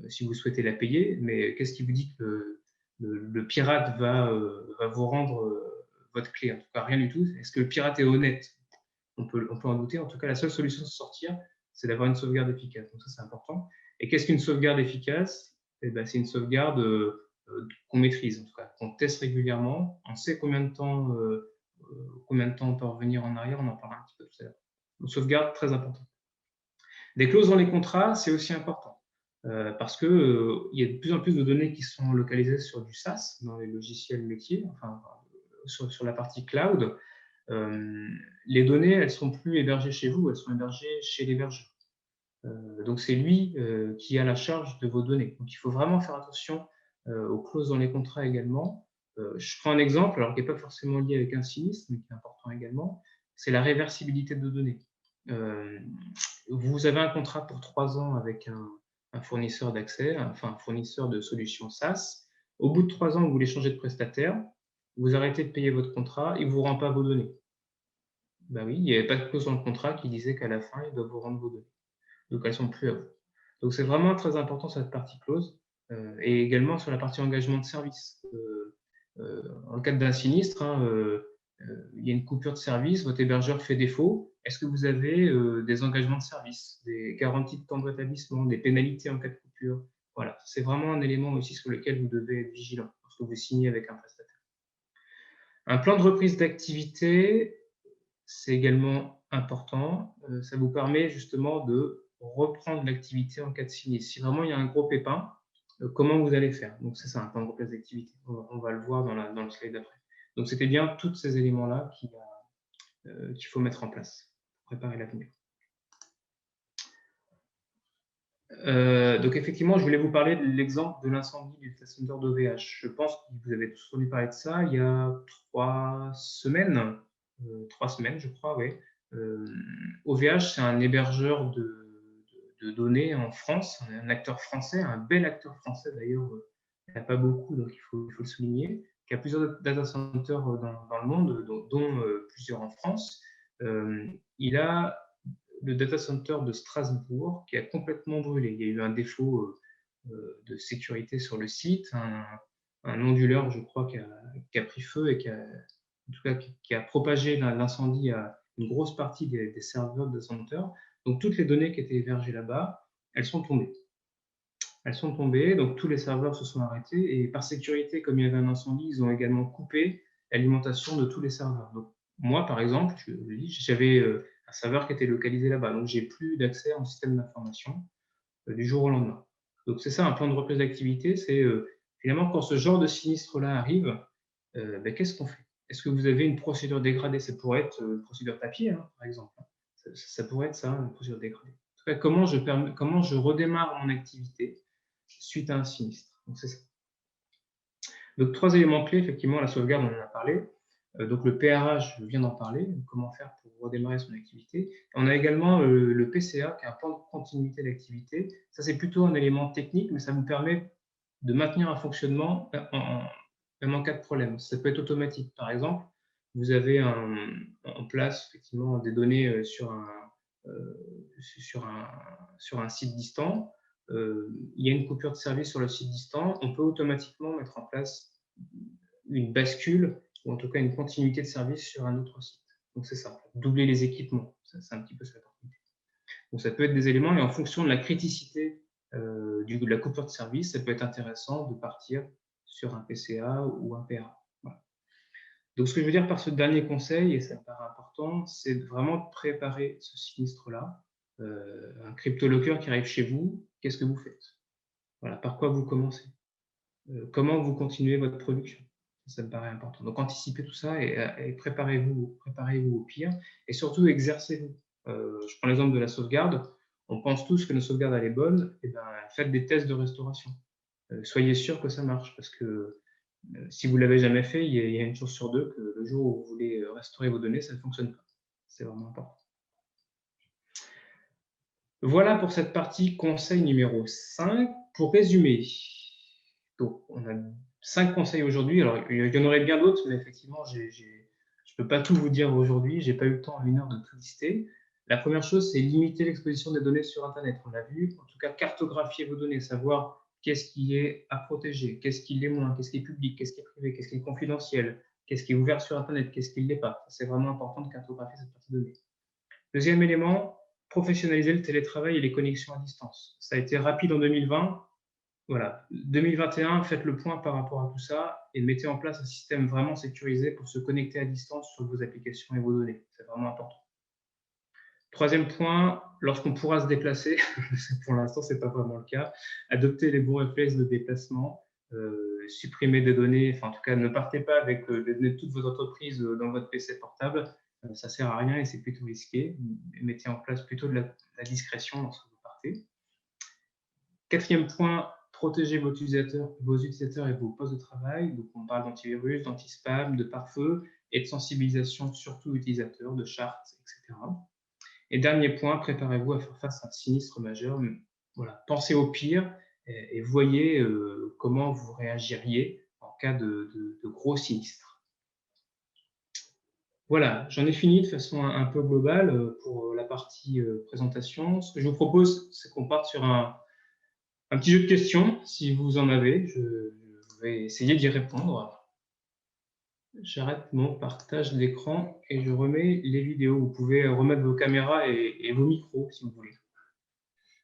si vous souhaitez la payer, mais qu'est-ce qui vous dit que le pirate va vous rendre votre clé? En tout cas, rien du tout. Est-ce que le pirate est honnête? On peut en douter. En tout cas, la seule solution de se sortir, c'est d'avoir une sauvegarde efficace. Donc ça, c'est important. Et qu'est-ce qu'une sauvegarde efficace? C'est une sauvegarde qu'on maîtrise, en tout cas, qu'on teste régulièrement. On sait combien de temps on peut revenir en arrière. On en parlera un petit peu tout à l'heure. Une sauvegarde, très important. Des clauses dans les contrats, c'est aussi important. Parce qu'il y a de plus en plus de données qui sont localisées sur du SaaS, dans les logiciels métiers, enfin, sur la partie cloud. Les données, elles ne sont plus hébergées chez vous, elles sont hébergées chez l'hébergeur. Donc, c'est lui qui a la charge de vos données. Donc, il faut vraiment faire attention aux clauses dans les contrats également. Je prends un exemple, alors qui n'est pas forcément lié avec un sinistre, mais qui est important également, c'est la réversibilité de données. Vous avez un contrat pour 3 ans avec un fournisseur d'accès, enfin un fournisseur de solutions SaaS. Au bout de 3 ans, vous voulez changer de prestataire, vous arrêtez de payer votre contrat, il ne vous rend pas vos données. Ben oui, il n'y avait pas de clause dans le contrat qui disait qu'à la fin, il doit vous rendre vos données. Donc, elles ne sont plus à vous. Donc, c'est vraiment très important cette partie clause et également sur la partie engagement de service. En le cadre d'un sinistre, il y a une coupure de service, votre hébergeur fait défaut. Est-ce que vous avez des engagements de service, des garanties de temps de rétablissement, des pénalités en cas de coupure? Voilà, c'est vraiment un élément aussi sur lequel vous devez être vigilant lorsque vous signez avec un prestataire. Un plan de reprise d'activité, c'est également important. Ça vous permet justement de reprendre l'activité en cas de sinistre. Si vraiment il y a un gros pépin, comment vous allez faire? Donc, c'est ça, un plan de reprise d'activité. On va le voir dans le slide d'après. Donc, c'était bien tous ces éléments-là qu'il faut mettre en place pour préparer l'avenir. Donc, effectivement, je voulais vous parler de l'exemple de l'incendie du data center d'OVH. Je pense que vous avez tous entendu parler de ça il y a 3 semaines, 3 semaines, je crois, oui. OVH, c'est un hébergeur de données en France, un acteur français, un bel acteur français d'ailleurs, il n'y en a pas beaucoup, donc il faut le souligner, qui a plusieurs data centers dans le monde, dont plusieurs en France. Il a le data center de Strasbourg qui a complètement brûlé. Il y a eu un défaut de sécurité sur le site, un onduleur, je crois, qui a pris feu et qui a propagé l'incendie à une grosse partie des serveurs de data center. Donc, toutes les données qui étaient hébergées là-bas, elles sont tombées. Elles sont tombées, donc tous les serveurs se sont arrêtés et par sécurité, comme il y avait un incendie, ils ont également coupé l'alimentation de tous les serveurs. Donc, moi, par exemple, j'avais un serveur qui était localisé là-bas, donc j'ai plus d'accès au système d'information du jour au lendemain. Donc, c'est ça, un plan de reprise d'activité, c'est finalement quand ce genre de sinistre-là arrive, qu'est-ce qu'on fait? Est-ce que vous avez une procédure dégradée? Ça pourrait être une procédure papier, par exemple. Ça pourrait être ça, une procédure dégradée. En tout cas, comment je redémarre mon activité suite à un sinistre? Donc, c'est ça. Donc, 3 éléments clés, effectivement, la sauvegarde, on en a parlé. Donc, le PRH, je viens d'en parler, comment faire pour redémarrer son activité. On a également le PCA, qui est un plan de continuité d'activité. Ça, c'est plutôt un élément technique, mais ça vous permet de maintenir un fonctionnement même en cas de problème. Ça peut être automatique. Par exemple, vous avez en place effectivement des données sur un site distant. Il y a une coupure de service sur le site distant. On peut automatiquement mettre en place une bascule ou en tout cas une continuité de service sur un autre site. Donc, c'est ça, doubler les équipements. C'est un petit peu ça. Donc, ça peut être des éléments et en fonction de la criticité de la coupure de service, ça peut être intéressant de partir sur un PCA ou un PRA. Voilà. Donc, ce que je veux dire par ce dernier conseil, et ça me paraît important, c'est vraiment de préparer ce sinistre-là. Un cryptolocker qui arrive chez vous, qu'est-ce que vous faites? Voilà, par quoi vous commencez? Comment vous continuez votre production? Ça me paraît important. Donc, anticipez tout ça et préparez-vous au pire et surtout exercez-vous. Je prends l'exemple de la sauvegarde. On pense tous que nos sauvegardes elle est bonne. Et ben, faites des tests de restauration. Soyez sûr que ça marche parce que si vous ne l'avez jamais fait, il y a une chance sur 2 que le jour où vous voulez restaurer vos données, ça ne fonctionne pas. C'est vraiment important. Voilà pour cette partie conseil numéro 5. Pour résumer, donc on a 5 conseils aujourd'hui. Alors, il y en aurait bien d'autres, mais effectivement, je ne peux pas tout vous dire aujourd'hui. Je n'ai pas eu le temps en 1 heure de tout lister. La première chose, c'est limiter l'exposition des données sur Internet. On l'a vu, en tout cas, cartographier vos données, savoir qu'est-ce qui est à protéger, qu'est-ce qui l'est moins, qu'est-ce qui est public, qu'est-ce qui est privé, qu'est-ce qui est confidentiel, qu'est-ce qui est ouvert sur Internet, qu'est-ce qui ne l'est pas. C'est vraiment important de cartographier cette partie de données. Deuxième élément, professionnaliser le télétravail et les connexions à distance. Ça a été rapide en 2020. Voilà, 2021, faites le point par rapport à tout ça et mettez en place un système vraiment sécurisé pour se connecter à distance sur vos applications et vos données. C'est vraiment important. Troisième point, lorsqu'on pourra se déplacer, pour l'instant, ce n'est pas vraiment le cas, adoptez les bons réflexes de déplacement, supprimez des données, enfin en tout cas, ne partez pas avec les données de toutes vos entreprises dans votre PC portable, ça ne sert à rien et c'est plutôt risqué. Mettez en place plutôt de la discrétion lorsque vous partez. Quatrième point, protégez vos utilisateurs et vos postes de travail. Donc, on parle d'antivirus, d'anti-spam, de pare-feu et de sensibilisation surtout utilisateurs, de chartes, etc. Et dernier point, préparez-vous à faire face à un sinistre majeur. Voilà, pensez au pire et voyez comment vous réagiriez en cas de gros sinistre. Voilà, j'en ai fini de façon un peu globale pour la partie présentation. Ce que je vous propose, c'est qu'on parte sur un petit jeu de questions, si vous en avez. Je vais essayer d'y répondre. J'arrête mon partage d'écran et je remets les vidéos. Vous pouvez remettre vos caméras et vos micros, si vous voulez.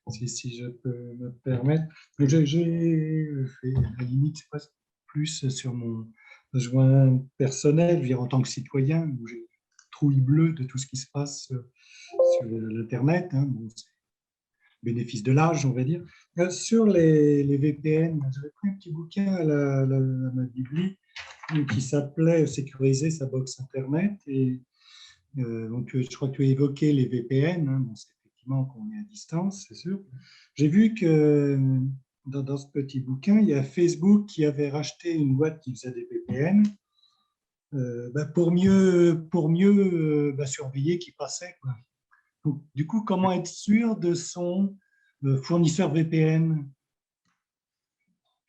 Si je peux me permettre. J'ai fait, à la limite, c'est presque plus sur mon besoin personnel, je veux dire, en tant que citoyen, où j'ai trouille bleue de tout ce qui se passe sur l'Internet. Hein. Bon, bénéfice de l'âge, on va dire. Sur les VPN, j'avais pris un petit bouquin à ma bibli qui s'appelait Sécuriser sa box Internet. Et donc, je crois que tu as évoqué les VPN. Hein. Bon, c'est effectivement qu'on est à distance, c'est sûr. J'ai vu que dans ce petit bouquin, il y a Facebook qui avait racheté une boîte qui faisait des VPN pour mieux surveiller qui passait, quoi. Donc, du coup, comment être sûr de son fournisseur VPN?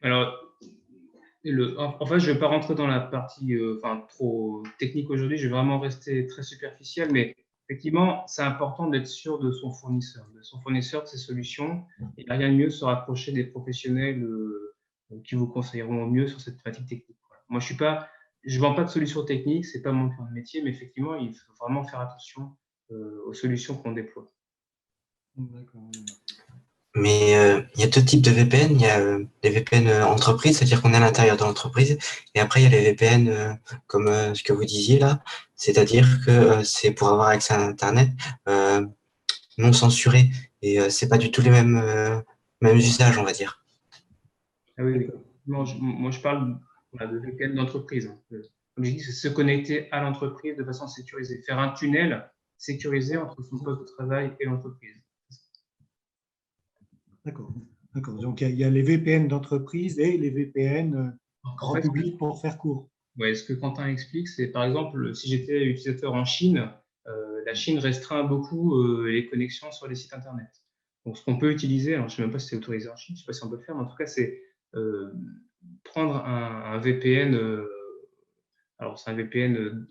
Alors, en fait, je ne vais pas rentrer dans la partie trop technique aujourd'hui, je vais vraiment rester très superficiel, mais effectivement, c'est important d'être sûr de son fournisseur, de ses solutions. Il n'y a rien de mieux de se rapprocher des professionnels qui vous conseilleront au mieux sur cette thématique technique. Voilà. Moi, je ne vends pas de solutions techniques, ce n'est pas mon cœur de métier, mais effectivement, il faut vraiment faire attention aux solutions qu'on déploie. D'accord. Mais il y a 2 types de VPN. Il y a les VPN entreprises, c'est-à-dire qu'on est à l'intérieur de l'entreprise. Et après, il y a les VPN comme ce que vous disiez là, c'est-à-dire que c'est pour avoir accès à Internet non censuré. Et c'est pas du tout les mêmes usages, on va dire. Ah oui, oui. Moi, je parle de VPN d'entreprise. Hein. Comme j'ai dit, c'est se connecter à l'entreprise de façon sécurisée. Faire un tunnel sécurisé entre son poste de travail et l'entreprise. D'accord. Donc, il y a les VPN d'entreprise et les VPN grand public pour faire court. Ouais, ce que Quentin explique, c'est par exemple, si j'étais utilisateur en Chine, la Chine restreint beaucoup les connexions sur les sites Internet. Donc, ce qu'on peut utiliser, alors je ne sais même pas si c'est autorisé en Chine, je ne sais pas si on peut le faire, mais en tout cas, c'est prendre un VPN. Alors, c'est un VPN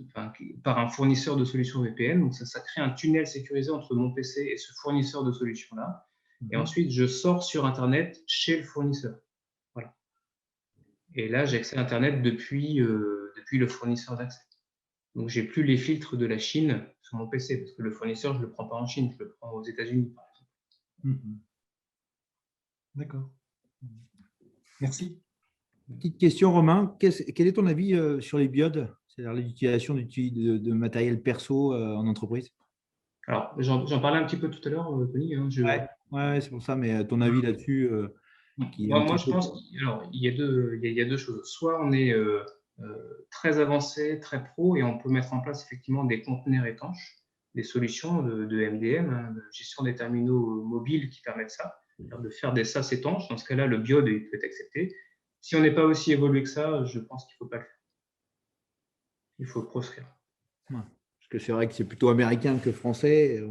par un fournisseur de solutions VPN. Donc, ça crée un tunnel sécurisé entre mon PC et ce fournisseur de solutions-là. Et ensuite, je sors sur Internet chez le fournisseur. Voilà. Et là, j'ai accès à Internet depuis le fournisseur d'accès. Donc, je n'ai plus les filtres de la Chine sur mon PC, parce que le fournisseur, je ne le prends pas en Chine, je le prends aux États-Unis, par exemple. D'accord. Merci. Petite question, Romain. Quel est ton avis sur les BIOD, c'est-à-dire l'utilisation de matériel perso en entreprise? Alors, j'en parlais un petit peu tout à l'heure, Tony. Hein, Ouais, c'est pour ça, mais ton avis là-dessus moi, je pense qu'il y a deux choses. Soit on est très avancé, très pro, et on peut mettre en place effectivement des conteneurs étanches, des solutions de MDM, hein, de gestion des terminaux mobiles qui permettent ça, de faire des SaaS étanches. Dans ce cas-là, le BIOD peut être accepté. Si on n'est pas aussi évolué que ça, je pense qu'il ne faut pas le faire. Il faut proscrire. Parce que c'est vrai que c'est plutôt américain que français.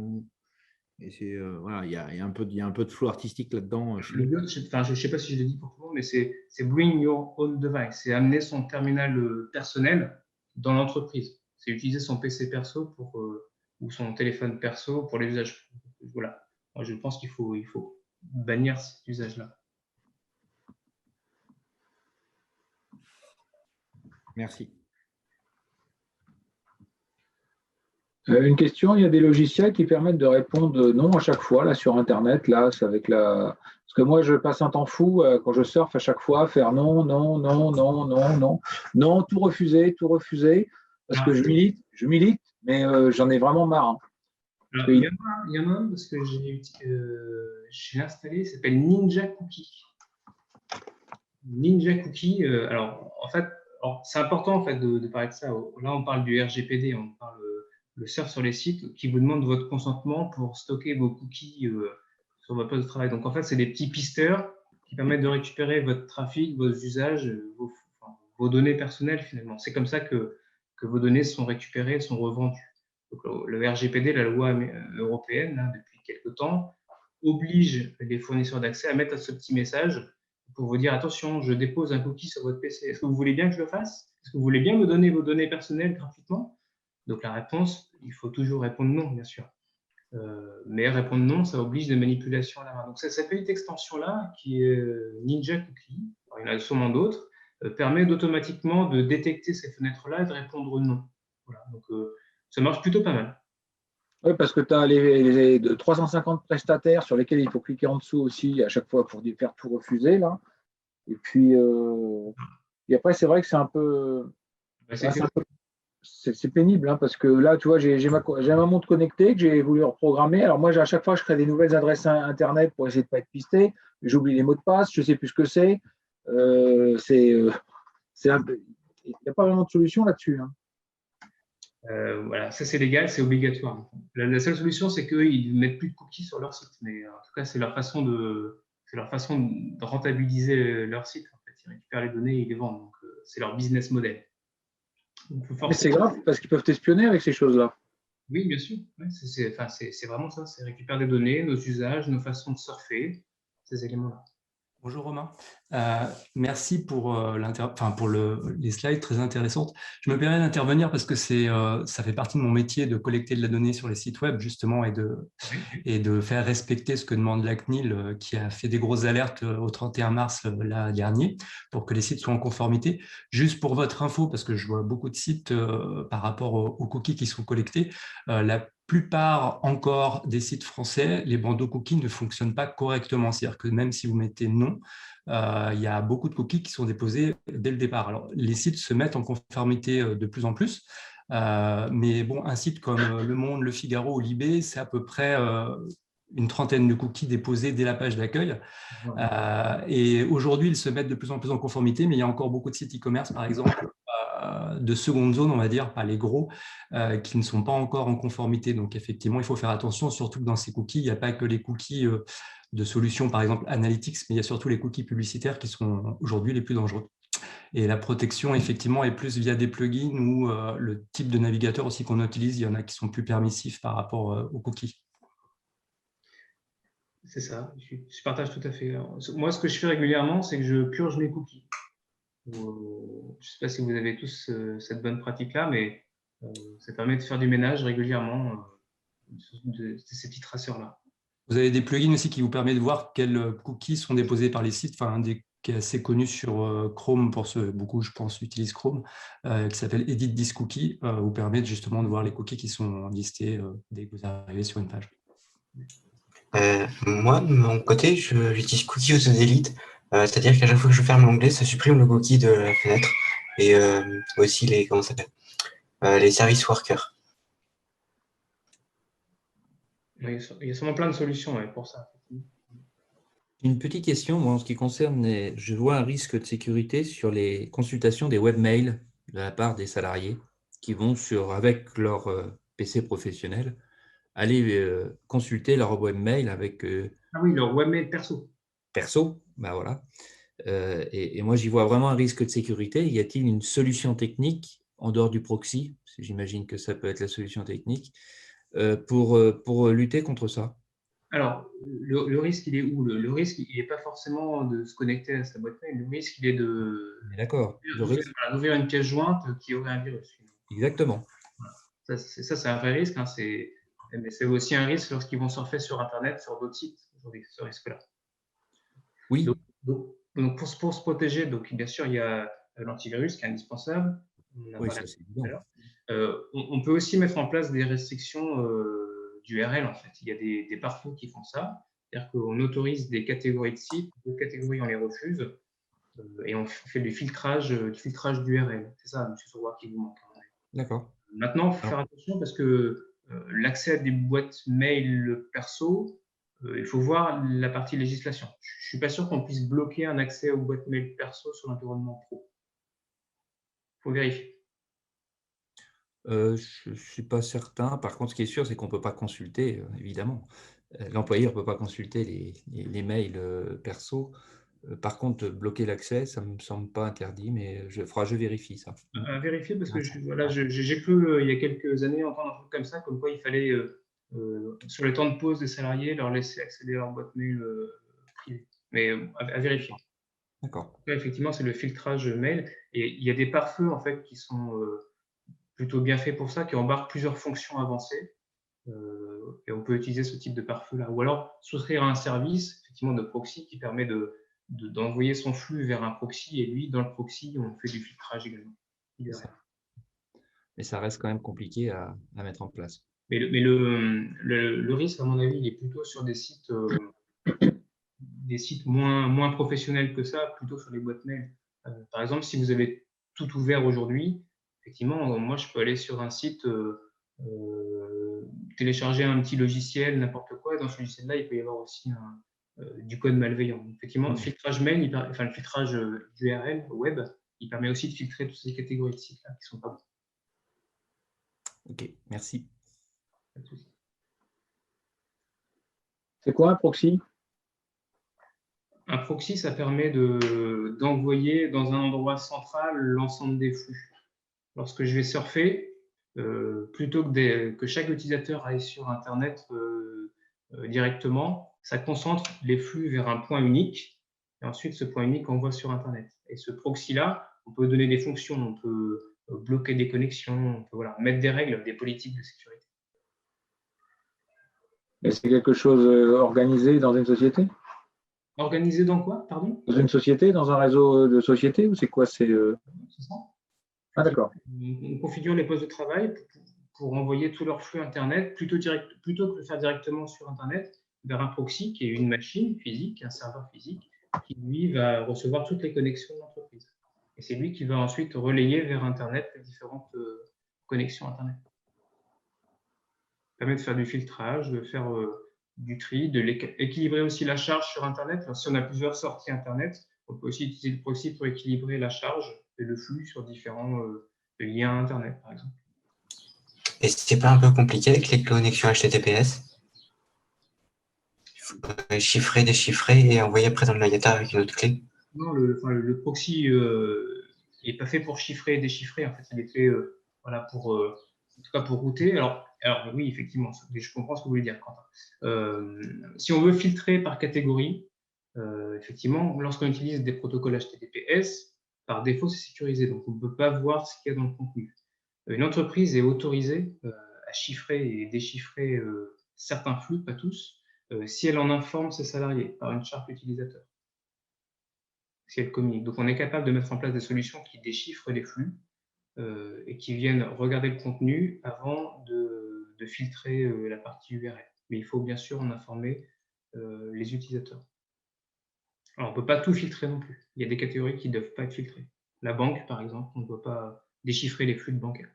Et voilà, il y a un peu de flow artistique là-dedans. Le but, je ne sais pas si je l'ai dit pour tout le monde, mais c'est bring your own device. C'est amener son terminal personnel dans l'entreprise. C'est utiliser son PC perso ou son téléphone perso pour les usages. Voilà. Moi, je pense qu'il faut bannir cet usage-là. Merci. Une question, il y a des logiciels qui permettent de répondre non à chaque fois là sur Internet. Là, c'est avec parce que moi, je passe un temps fou quand je surfe à chaque fois, faire non, non, non, non, non, non, non, tout refuser, parce que je milite, mais j'en ai vraiment marre. Hein. Alors, il y en a un parce que j'ai installé, il s'appelle Ninja Cookie. Ninja Cookie, alors en fait, c'est important en fait de parler de ça. Là, on parle du RGPD, on parle le surf sur les sites qui vous demande votre consentement pour stocker vos cookies sur votre poste de travail. Donc en fait, c'est des petits pisteurs qui permettent de récupérer votre trafic, vos usages, vos données personnelles finalement. C'est comme ça que vos données sont récupérées, sont revendues. Donc, le RGPD, la loi européenne, là, depuis quelques temps, oblige les fournisseurs d'accès à mettre ce petit message pour vous dire attention, je dépose un cookie sur votre PC. Est-ce que vous voulez bien que je le fasse? Est-ce que vous voulez bien me donner vos données personnelles gratuitement? Donc la réponse, il faut toujours répondre non, bien sûr. Mais répondre non, ça oblige des manipulations à la main. Donc cette petite extension-là, qui est Ninja Cookie, il y en a sûrement d'autres, permet d'automatiquement de détecter ces fenêtres-là et de répondre non. Voilà, donc ça marche plutôt pas mal. Oui, parce que tu as les 350 prestataires sur lesquels il faut cliquer en dessous aussi à chaque fois pour faire tout refuser. Là. Et puis, et après, c'est vrai que c'est un peu. C'est pénible hein, parce que là, tu vois, j'ai ma montre connectée que j'ai voulu reprogrammer. Alors moi, à chaque fois, je crée des nouvelles adresses Internet pour essayer de ne pas être pisté. J'oublie les mots de passe, je ne sais plus ce que c'est. Il n'y a pas vraiment de solution là-dessus. Hein. Voilà, ça c'est légal, c'est obligatoire. La seule solution, c'est qu'ils ne mettent plus de cookies sur leur site. Mais en tout cas, c'est leur façon de rentabiliser leur site. En fait. Ils récupèrent les données et ils les vendent. Donc, c'est leur business model. Mais c'est grave parce qu'ils peuvent t'espionner avec ces choses-là. Oui, bien sûr. Ouais, c'est vraiment ça. C'est récupérer des données, nos usages, nos façons de surfer, ces éléments-là. Bonjour Romain, merci pour, les slides très intéressantes. Je me permets d'intervenir parce que ça fait partie de mon métier de collecter de la donnée sur les sites web justement et de faire respecter ce que demande la CNIL qui a fait des grosses alertes au 31 mars là dernier pour que les sites soient en conformité. Juste pour votre info, parce que je vois beaucoup de sites par rapport aux cookies qui sont collectés, la plupart encore des sites français, les bandeaux cookies ne fonctionnent pas correctement. C'est-à-dire que même si vous mettez non, il y a beaucoup de cookies qui sont déposés dès le départ. Alors, les sites se mettent en conformité de plus en plus, mais bon, un site comme Le Monde, Le Figaro ou Libé, c'est à peu près une trentaine de cookies déposés dès la page d'accueil. Et aujourd'hui, ils se mettent de plus en plus en conformité, mais il y a encore beaucoup de sites e-commerce, par exemple, de seconde zone, on va dire, pas les gros, qui ne sont pas encore en conformité. Donc, effectivement, il faut faire attention, surtout que dans ces cookies, il n'y a pas que les cookies de solutions, par exemple, Analytics, mais il y a surtout les cookies publicitaires qui sont aujourd'hui les plus dangereux. Et la protection, effectivement, est plus via des plugins ou le type de navigateur aussi qu'on utilise. Il y en a qui sont plus permissifs par rapport aux cookies. C'est ça, je partage tout à fait. Alors, moi, ce que je fais régulièrement, c'est que je purge mes cookies. Je ne sais pas si vous avez tous cette bonne pratique-là, mais ça permet de faire du ménage régulièrement de ces petits traceurs-là. Vous avez des plugins aussi qui vous permettent de voir quels cookies sont déposés par les sites, enfin, qui est assez connu sur Chrome, pour ceux, beaucoup, je pense, utilisent Chrome, qui s'appelle Edit This Cookie, vous permet justement de voir les cookies qui sont listés dès que vous arrivez sur une page. Moi, de mon côté, j'utilise Cookie Auto Delete, c'est-à-dire qu'à chaque fois que je ferme l'onglet, ça supprime le cookie de la fenêtre et aussi les service workers. Il y a sûrement plein de solutions pour ça. Une petite question, moi, en ce qui concerne, je vois un risque de sécurité sur les consultations des webmails de la part des salariés qui vont avec leur PC professionnel, aller consulter leur webmail avec… Ah oui, leur webmail perso. Perso, ben voilà. Et moi, j'y vois vraiment un risque de sécurité. Y a-t-il une solution technique en dehors du proxy, j'imagine que ça peut être la solution technique, pour lutter contre ça? Alors, le risque, il est où? Le risque, il n'est pas forcément de se connecter à sa boîte mail. Le risque, il est D'accord. Le risque, d'ouvrir une pièce jointe qui aurait un virus. exactement. Ça, c'est un vrai risque, hein, mais c'est aussi un risque lorsqu'ils vont surfer sur Internet, sur d'autres sites, aujourd'hui, ce risque-là. Oui. Donc pour se protéger, donc, bien sûr, il y a l'antivirus qui est indispensable. On a Oui, parlé ça c'est évident. on peut aussi mettre en place des restrictions d'URL, en fait. Il y a des pare-fous qui font ça. C'est-à-dire qu'on autorise des catégories de sites, d'autres catégories, on les refuse, et on fait du filtrage d'URL. C'est ça, M. Sauroy, qui vous manque. D'accord. Maintenant, il faut faire attention parce que l'accès à des boîtes mail perso, il faut voir la partie législation. Je ne suis pas sûr qu'on puisse bloquer un accès aux boîtes mail perso sur l'environnement pro. Il faut vérifier. Je ne suis pas certain. Par contre, ce qui est sûr, c'est qu'on ne peut pas consulter, évidemment. L'employeur ne peut pas consulter les mails perso. Par contre, bloquer l'accès, ça ne me semble pas interdit, mais je vérifie ça. À vérifier parce que j'ai cru il y a quelques années entendre un truc comme ça, comme quoi il fallait, sur les temps de pause des salariés, leur laisser accéder à leur boîte mail privée. Mais à vérifier. D'accord. Là, effectivement, c'est le filtrage mail. Et il y a des pare-feux en fait, qui sont plutôt bien faits pour ça, qui embarquent plusieurs fonctions avancées. Et on peut utiliser ce type de pare-feu-là. Ou alors souscrire à un service effectivement, de proxy qui permet d'envoyer son flux vers un proxy. Et lui, dans le proxy, on fait du filtrage également. Mais ça reste quand même compliqué à mettre en place. Mais le risque, à mon avis, il est plutôt sur des sites moins professionnels que ça, plutôt sur les boîtes mail. Par exemple, si vous avez tout ouvert aujourd'hui, effectivement, moi, je peux aller sur un site, télécharger un petit logiciel, n'importe quoi. Dans ce logiciel-là, il peut y avoir aussi du code malveillant. Donc, effectivement, le filtrage mail, le filtrage d'URL web, il permet aussi de filtrer toutes ces catégories de sites-là qui ne sont pas bons. Ok, merci. Pas de souci. C'est quoi un proxy? Un proxy, ça permet d'envoyer dans un endroit central l'ensemble des flux. Lorsque je vais surfer, plutôt que chaque utilisateur aille sur Internet directement, ça concentre les flux vers un point unique, et ensuite ce point unique envoie sur Internet. Et ce proxy-là, on peut donner des fonctions, on peut bloquer des connexions, on peut mettre des règles, des politiques de sécurité. Et c'est quelque chose organisé dans une société? Organisé dans quoi, pardon? Dans une société, dans un réseau de société, ou c'est quoi? C'est ça. Ah, d'accord. On configure les postes de travail pour envoyer tout leur flux Internet, plutôt que de le faire directement sur Internet, vers un proxy qui est une machine physique, un serveur physique, qui lui va recevoir toutes les connexions de l'entreprise. Et c'est lui qui va ensuite relayer vers Internet les différentes connexions Internet. Ça permet de faire du filtrage, de faire du tri, d'équilibrer aussi la charge sur Internet. Alors, si on a plusieurs sorties Internet, on peut aussi utiliser le proxy pour équilibrer la charge et le flux sur différents liens Internet, par exemple. Et c'est pas un peu compliqué avec les connexions HTTPS? Il faut chiffrer, déchiffrer et envoyer après dans le data avec une autre clé? Non, le proxy n'est pas fait pour chiffrer et déchiffrer. En fait, il est fait pour, en tout cas pour router. Alors oui, effectivement, je comprends ce que vous voulez dire, Quentin. Si on veut filtrer par catégorie, effectivement, lorsqu'on utilise des protocoles HTTPS, par défaut, c'est sécurisé. Donc, on ne peut pas voir ce qu'il y a dans le contenu. Une entreprise est autorisée à chiffrer et déchiffrer certains flux, pas tous, si elle en informe ses salariés par une charte utilisateur. Si elle communique. Donc, on est capable de mettre en place des solutions qui déchiffrent les flux et qui viennent regarder le contenu avant de filtrer la partie URL. Mais il faut bien sûr en informer les utilisateurs. Alors, on ne peut pas tout filtrer non plus. Il y a des catégories qui ne doivent pas être filtrées. La banque, par exemple, on ne doit pas déchiffrer les flux de bancaires.